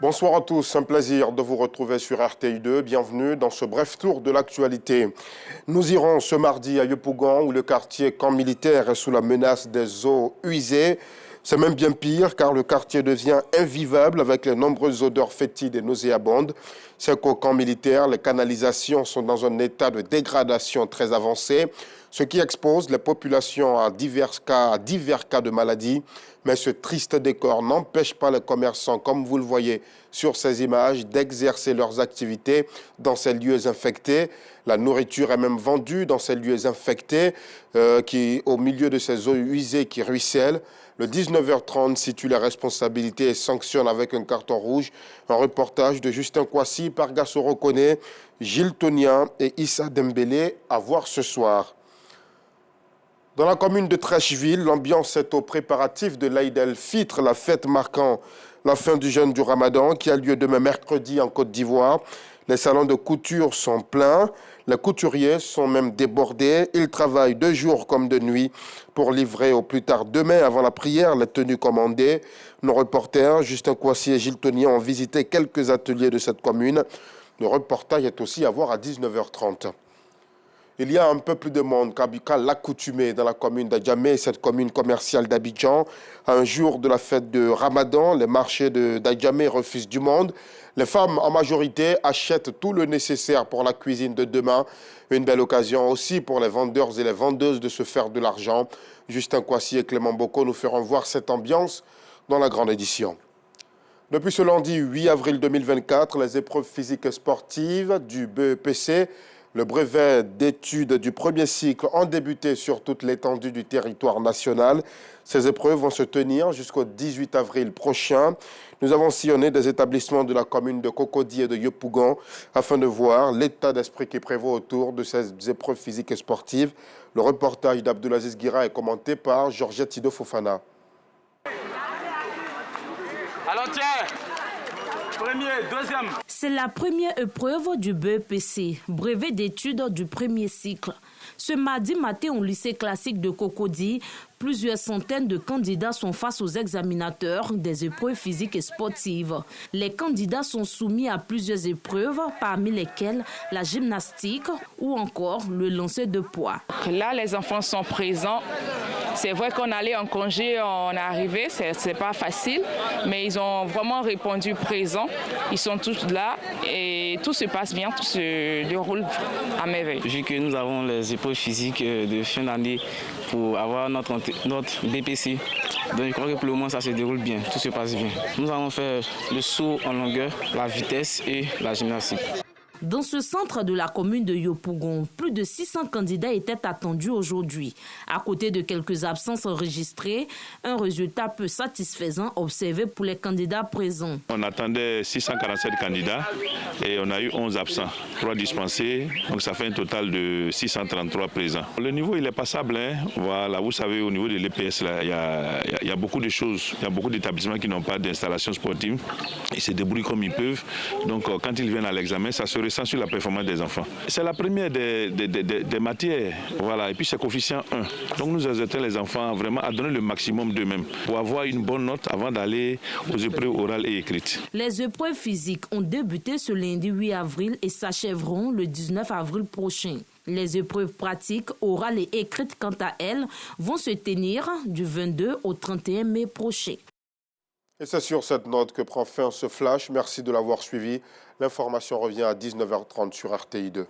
Bonsoir à tous, un plaisir de vous retrouver sur RTI2. Bienvenue dans ce bref tour de l'actualité. Nous irons ce mardi à Yopougon où le quartier camp militaire est sous la menace des eaux usées. C'est même bien pire car le quartier devient invivable avec les nombreuses odeurs fétides et nauséabondes. C'est qu'au camp militaire, les canalisations sont dans un état de dégradation très avancé, ce qui expose les populations à divers cas de maladies. Mais ce triste décor n'empêche pas les commerçants, comme vous le voyez sur ces images, d'exercer leurs activités dans ces lieux infectés. La nourriture est même vendue dans ces lieux infectés, au milieu de ces eaux usées qui ruissellent. Le 19h30 situe les responsabilités et sanctionne avec un carton rouge. Un reportage de Justin Kouassi, Pargasso Rokone, Gilles Tonia et Issa Dembélé à voir ce soir. Dans la commune de Trècheville, l'ambiance est au préparatif de l'Aïd el-Fitr, la fête marquant la fin du jeûne du Ramadan qui a lieu demain mercredi en Côte d'Ivoire. Les salons de couture sont pleins, les couturiers sont même débordés. Ils travaillent de jour comme de nuit pour livrer au plus tard demain avant la prière les tenues commandées. Nos reporters, Justin Kouassi et Gilles Tonia, ont visité quelques ateliers de cette commune. Le reportage est aussi à voir à 19h30. Il y a un peu plus de monde qu'à l'accoutumée dans la commune d'Adjamé, cette commune commerciale d'Abidjan. Un jour de la fête de Ramadan, les marchés d'Adjamé refusent du monde. Les femmes, en majorité, achètent tout le nécessaire pour la cuisine de demain. Une belle occasion aussi pour les vendeurs et les vendeuses de se faire de l'argent. Justin Kouassi et Clément Boko nous feront voir cette ambiance dans la grande édition. Depuis ce lundi 8 avril 2024, les épreuves physiques et sportives du BEPC, le brevet d'études du premier cycle, ont débuté sur toute l'étendue du territoire national. Ces épreuves vont se tenir jusqu'au 18 avril prochain. Nous avons sillonné des établissements de la commune de Cocody et de Yopougon afin de voir l'état d'esprit qui prévaut autour de ces épreuves physiques et sportives. Le reportage d'Abdoulaziz Guira est commenté par Georgette Tido Fofana. Alors tiens, premier, deuxième. C'est la première épreuve du BEPC, brevet d'études du premier cycle. Ce mardi matin au lycée classique de Cocody, plusieurs centaines de candidats sont face aux examinateurs des épreuves physiques et sportives. Les candidats sont soumis à plusieurs épreuves, parmi lesquelles la gymnastique ou encore le lancer de poids. Là, les enfants sont présents. C'est vrai qu'on allait en congé, on est arrivé, c'est pas facile, mais ils ont vraiment répondu présent. Ils sont tous là et tout se passe bien, tout se déroule à merveille. Vu que nous avons les épreuves physiques de fin d'année pour avoir notre BPC, donc je crois que pour le moment ça se déroule bien, tout se passe bien. Nous allons faire le saut en longueur, la vitesse et la gymnastique. Dans ce centre de la commune de Yopougon, plus de 600 candidats étaient attendus aujourd'hui. À côté de quelques absences enregistrées, un résultat peu satisfaisant observé pour les candidats présents. On attendait 647 candidats et on a eu 11 absents, 3 dispensés, donc ça fait un total de 633 présents. Le niveau il est passable, hein. Voilà, vous savez au niveau de l'EPS, il y a beaucoup de choses, il y a beaucoup d'établissements qui n'ont pas d'installation sportive, ils se débrouillent comme ils peuvent, donc quand ils viennent à l'examen, ça se ressent sur la performance des enfants. C'est la première des matières, voilà, et puis c'est coefficient 1. Donc nous exhortons les enfants vraiment à donner le maximum d'eux-mêmes pour avoir une bonne note avant d'aller aux épreuves orales et écrites. Les épreuves physiques ont débuté ce lundi 8 avril et s'achèveront le 19 avril prochain. Les épreuves pratiques, orales et écrites, quant à elles, vont se tenir du 22 au 31 mai prochain. Et c'est sur cette note que prend fin ce flash. Merci de l'avoir suivi. L'information revient à 19h30 sur RTI2.